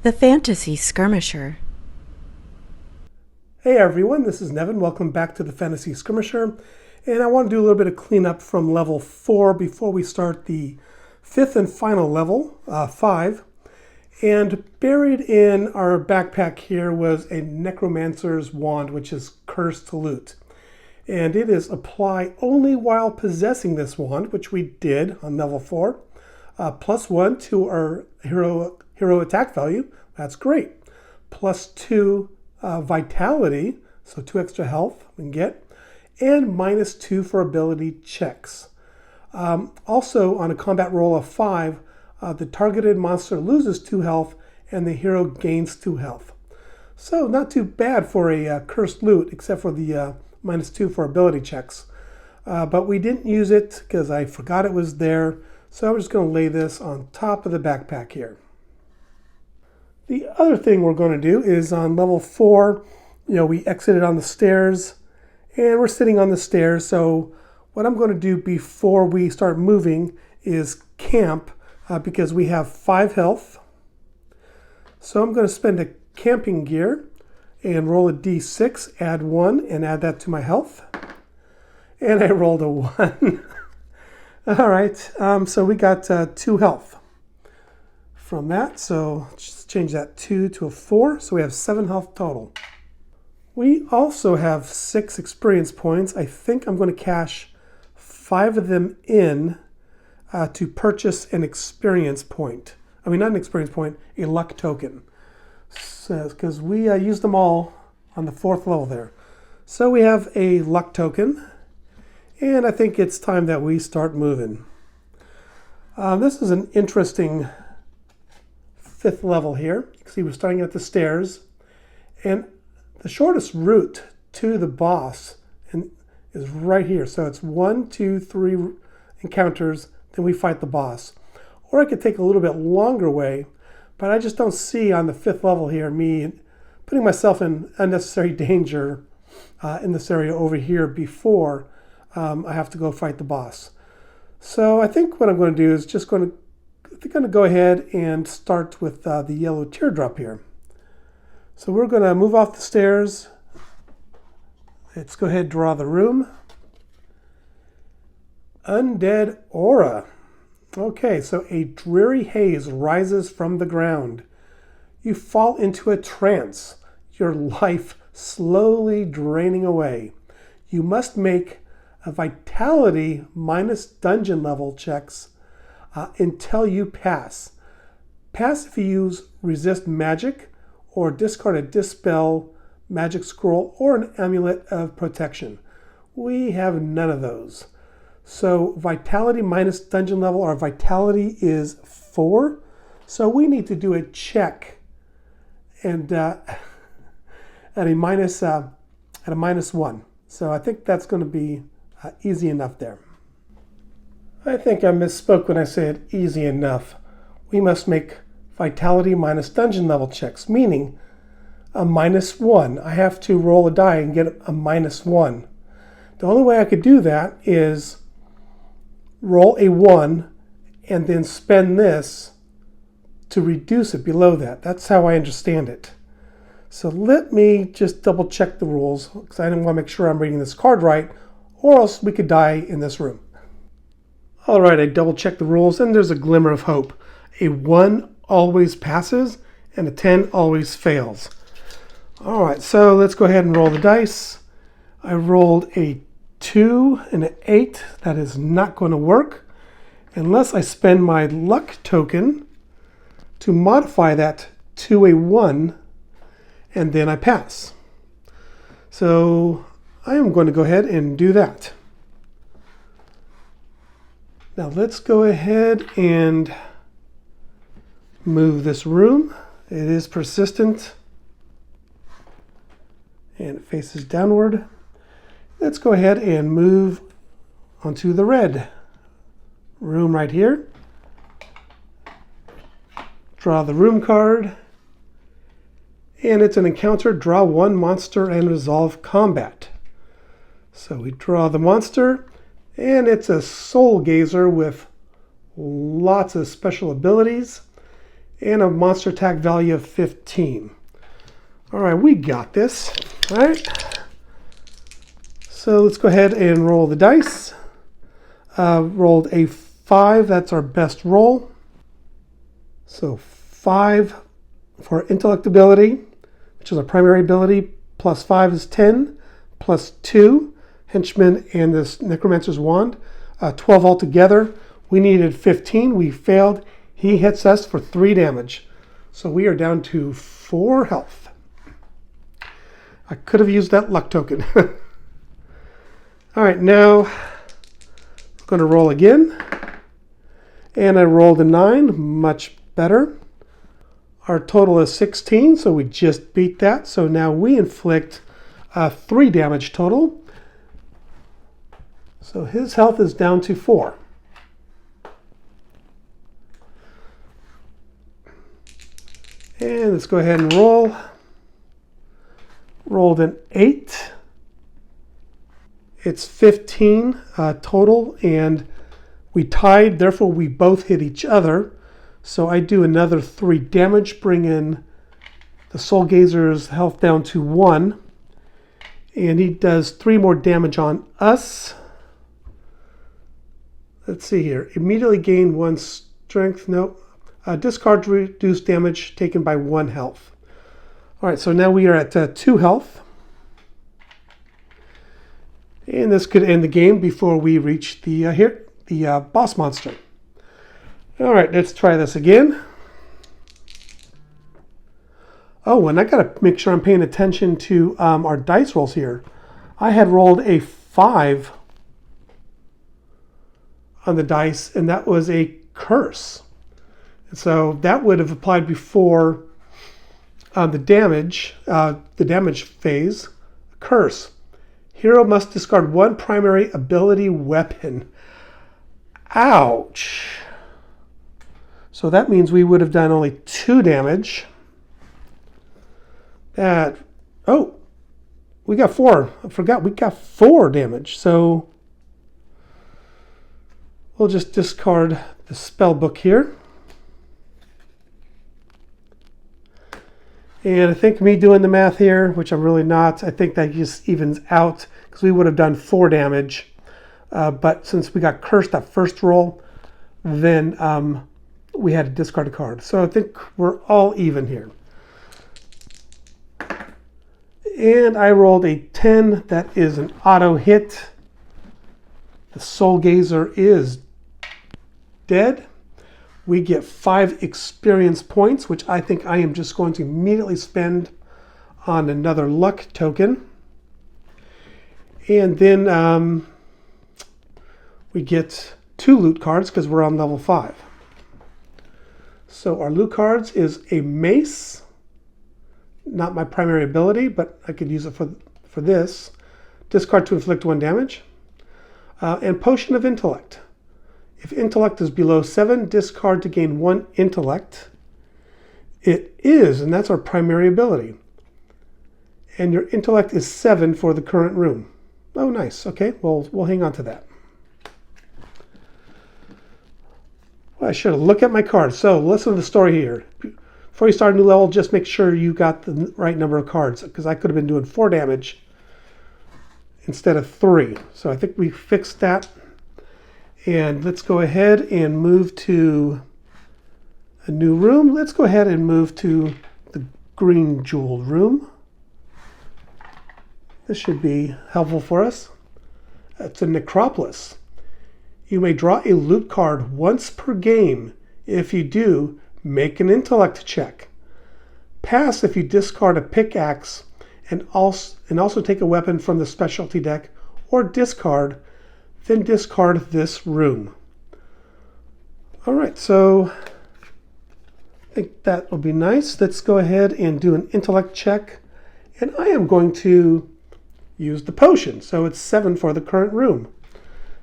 The Fantasy Skirmisher. Hey everyone, this is Nevin. Welcome back to the Fantasy Skirmisher. And I want to do a little bit of cleanup from level 4 before we start the fifth and final level, 5. And buried in our backpack here was a Necromancer's Wand, which is Cursed Loot. And it is apply only while possessing this wand, which we did on level 4. +1 to our hero attack value. That's great. +2 vitality, so 2 extra health we can get, and -2 for ability checks. Also, on a combat roll of 5, the targeted monster loses 2 health and the hero gains 2 health. So not too bad for a cursed loot, except for the -2 for ability checks. But we didn't use it because I forgot it was there, so I'm just going to lay this on top of the backpack here. The other thing we're going to do is on level 4, we exited on the stairs and we're sitting on the stairs. So what I'm going to do before we start moving is camp because we have 5 health. So I'm going to spend a camping gear and roll a d6, add 1 and add that to my health. And I rolled a 1. All right, so we got 2 health from that, so just change that 2 to a 4, so we have 7 health total. We also have 6 experience points. I think I'm going to cash 5 of them in to purchase an experience point. I mean, not an experience point, a luck token, because we used them all on the 4th level there. So we have a luck token, and I think it's time that we start moving. This is an interesting 5th level here. You can see we're starting at the stairs, and the shortest route to the boss is right here. So it's 1, 2, 3 encounters, then we fight the boss. Or I could take a little bit longer way, but I just don't see on the 5th level here me putting myself in unnecessary danger in this area over here before I have to go fight the boss. So I think what I'm going to do is just going to go ahead and start with the yellow teardrop here. So we're going to move off the stairs. Let's go ahead and draw the room. Undead aura. Okay, so a dreary haze rises from the ground. You fall into a trance, your life slowly draining away. You must make a vitality minus dungeon level checks until you pass. Pass if you use resist magic or discard a dispel magic scroll or an amulet of protection. We have none of those. So vitality minus dungeon level, our vitality is 4. So we need to do a check and at a -1. So I think that's going to be easy enough there. I think I misspoke when I said easy enough. We must make vitality minus dungeon level checks, meaning a -1. I have to roll a die and get a -1. The only way I could do that is roll a 1 and then spend this to reduce it below that. That's how I understand it. So let me just double check the rules because I want to make sure I'm reading this card right, or else we could die in this room. All right, I double checked the rules and there's a glimmer of hope. A 1 always passes and a 10 always fails. All right, so let's go ahead and roll the dice. I rolled a 2 and an 8. That is not going to work unless I spend my luck token to modify that to a 1 and then I pass. So I am going to go ahead and do that. Now let's go ahead and move this room. It is persistent and it faces downward. Let's go ahead and move onto the red room right here. Draw the room card. And it's an encounter, draw 1 monster and resolve combat. So we draw the monster, and it's a soul gazer with lots of special abilities. and a monster attack value of 15. All right, we got this. All right. So let's go ahead and roll the dice. Rolled a 5. That's our best roll. So 5 for intellect ability, which is our primary ability, plus 5 is 10, plus 2, henchman and this necromancer's wand, 12 altogether. We needed 15. We failed. He hits us for 3 damage. So we are down to 4 health. I could have used that luck token. All right, now we're going to roll again. And I rolled a 9, much better. Our total is 16, so we just beat that. So now we inflict 3 damage total. So his health is down to 4. And let's go ahead and roll. Rolled an 8. It's 15 total, and we tied, therefore we both hit each other. So I do another 3 damage, bring in the Soul Gazer's health down to 1. And he does 3 more damage on us. Let's see here. Immediately gain 1 strength. Nope. Discard to reduce damage taken by 1 health. All right, so now we are at 2 health. And this could end the game before we reach the boss monster. All right, let's try this again. Oh, and I got to make sure I'm paying attention to our dice rolls here. I had rolled a 5 on the dice, and that was a curse. And so that would have applied before the damage phase. Curse. Hero must discard 1 primary ability weapon. Ouch. So that means we would have done only 2 damage. Oh, we got 4. I forgot we got 4 damage. So we'll just discard the spell book here. And I think me doing the math here, which I'm really not, I think that just evens out because we would have done 4 damage. But since we got cursed that first roll, then we had to discard a card. So I think we're all even here. And I rolled a 10. That is an auto hit. The Soul Gazer is dead. We get 5 experience points, which I think I am just going to immediately spend on another luck token. And then we get 2 loot cards because we're on level 5. So our loot cards is a mace. Not my primary ability, but I could use it for this. Discard to inflict 1 damage. And Potion of Intellect. If intellect is below 7, discard to gain 1 intellect. It is, and that's our primary ability. And your intellect is 7 for the current room. Oh, nice. Okay, well, we'll hang on to that. Well, I should have looked at my cards. So listen to the story here. Before you start a new level, just make sure you got the right number of cards, because I could have been doing 4 damage instead of 3. So I think we fixed that. And let's go ahead and move to a new room. Let's go ahead and move to the green jeweled room. This should be helpful for us. It's a necropolis. You may draw a loot card once per game. If you do, make an intellect check. Pass if you discard a pickaxe and also take a weapon from the specialty deck, or discard, then discard this room. All right, so I think that will be nice. Let's go ahead and do an intellect check. And I am going to use the potion. So it's 7 for the current room,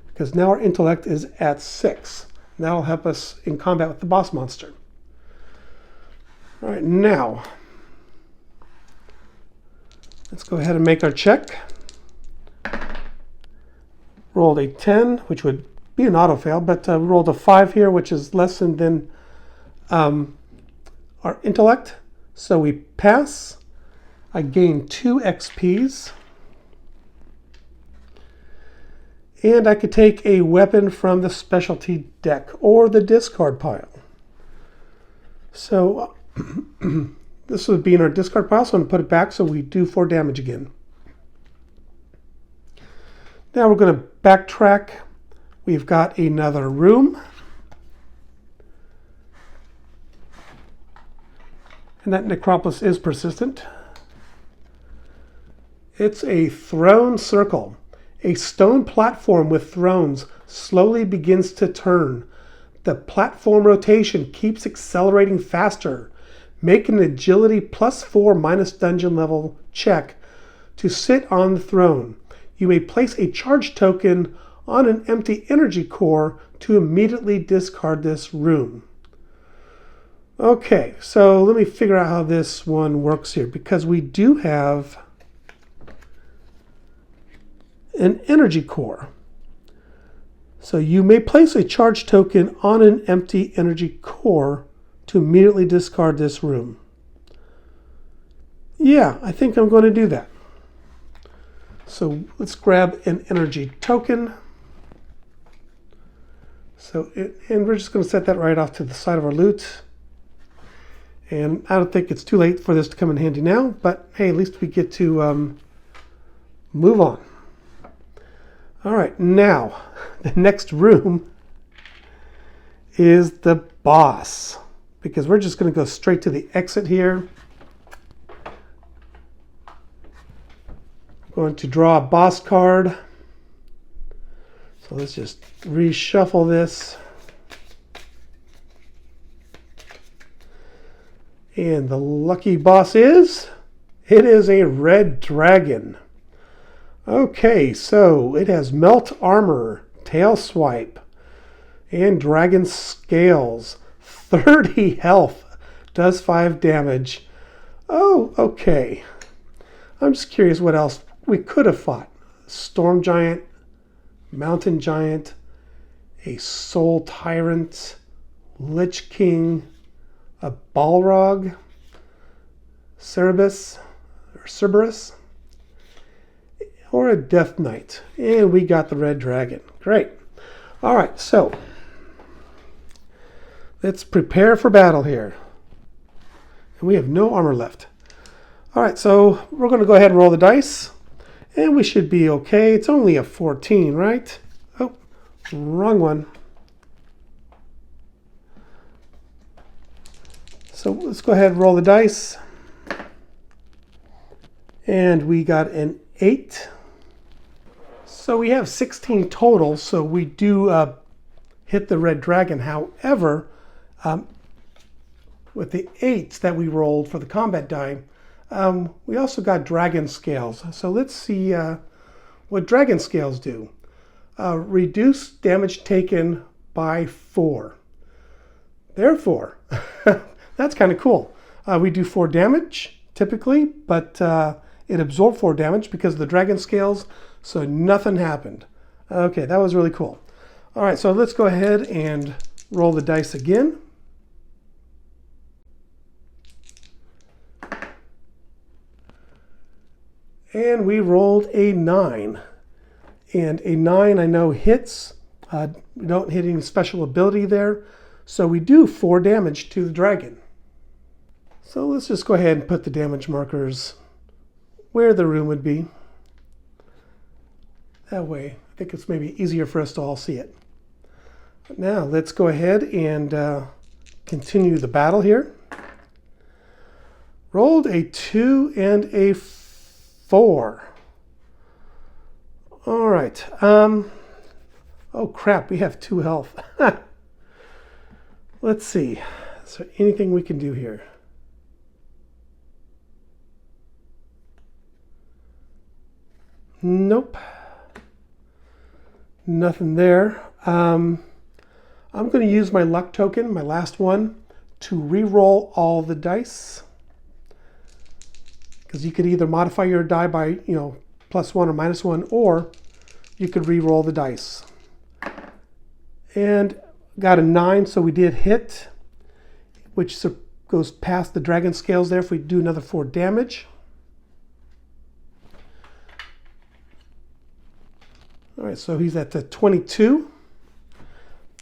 because now our intellect is at 6. And that'll help us in combat with the boss monster. All right, now let's go ahead and make our check. Rolled a 10, which would be an auto fail, but rolled a 5 here, which is less than our intellect. So we pass. I gain 2 XPs. And I could take a weapon from the specialty deck or the discard pile. So this would be in our discard pile, so I'm going to put it back so we do 4 damage again. Now we're going to backtrack. We've got another room. And that necropolis is persistent. It's a throne circle. A stone platform with thrones slowly begins to turn. The platform rotation keeps accelerating faster. Make an agility +4 minus dungeon level check to sit on the throne. You may place a charge token on an empty energy core to immediately discard this room. Okay, so let me figure out how this one works here, because we do have an energy core. So you may place a charge token on an empty energy core to immediately discard this room. Yeah, I think I'm going to do that. So let's grab an energy token. And we're just going to set that right off to the side of our loot. And I don't think it's too late for this to come in handy now, but hey, at least we get to move on. All right, now the next room is the boss, because we're just going to go straight to the exit here. I'm going to draw a boss card. So let's just reshuffle this. And the lucky boss is, it is a red dragon. Okay, so it has melt armor, tail swipe, and dragon scales. 30 health, does 5 damage. Oh, okay. I'm just curious what else we could have fought. Storm giant, mountain giant, a soul tyrant, lich king, a balrog, Cerberus, or a death knight. And we got the red dragon. Great. All right, so let's prepare for battle here. And we have no armor left. All right, so we're going to go ahead and roll the dice. And we should be okay. It's only a 14, right? Oh, wrong one. So let's go ahead and roll the dice. And we got an 8. So we have 16 total, so we do hit the red dragon. However, with the 8s that we rolled for the combat die, we also got dragon scales. So let's see what dragon scales do. Reduce damage taken by 4. Therefore, that's kind of cool. We do 4 damage typically, but it absorbed 4 damage because of the dragon scales, so nothing happened. Okay, that was really cool. All right, so let's go ahead and roll the dice again. And we rolled a 9. And a 9 I know hits. We don't hit any special ability there. So we do 4 damage to the dragon. So let's just go ahead and put the damage markers where the room would be. That way, I think it's maybe easier for us to all see it. But now let's go ahead and continue the battle here. Rolled a 2 and a 4. All right. Oh crap, we have 2 health. Let's see. Is there anything we can do here? Nope. Nothing there. I'm going to use my luck token, my last one, to re-roll all the dice. Because you could either modify your die by, +1 or -1, or you could re-roll the dice. And got a 9, so we did hit, which goes past the dragon scales there if we do another 4 damage. All right, so he's at 22.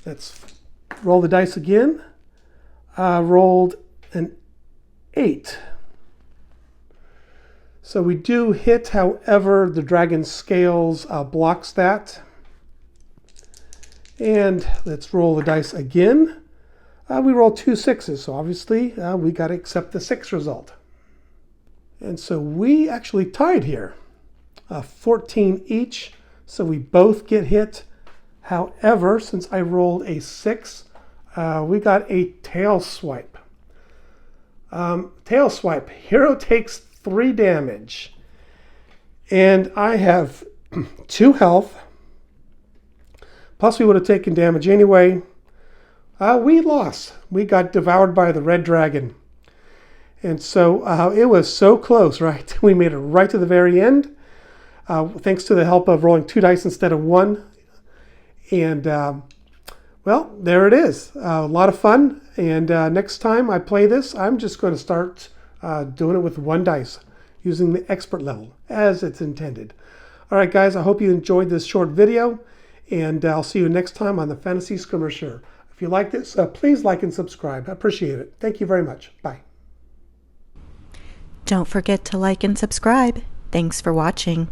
Let's roll the dice again. Rolled an 8. So we do hit, however, the dragon scales blocks that. And let's roll the dice again. We rolled 2 6s, so obviously we got to accept the 6 result. And so we actually tied here, 14 each, so we both get hit. However, since I rolled a 6, we got a tail swipe. Tail swipe, hero takes 3 damage, and I have 2 health, plus we would have taken damage anyway. We lost. We got devoured by the red dragon. And so it was so close, right? We made it right to the very end, thanks to the help of rolling 2 dice instead of 1. And, well, there it is. A lot of fun. And next time I play this, I'm just going to start doing it with 1 dice, using the expert level as it's intended. All right, guys, I hope you enjoyed this short video, and I'll see you next time on the Fantasy Skirmisher. If you like this, please like and subscribe. I appreciate it. Thank you very much. Bye. Don't forget to like and subscribe. Thanks for watching.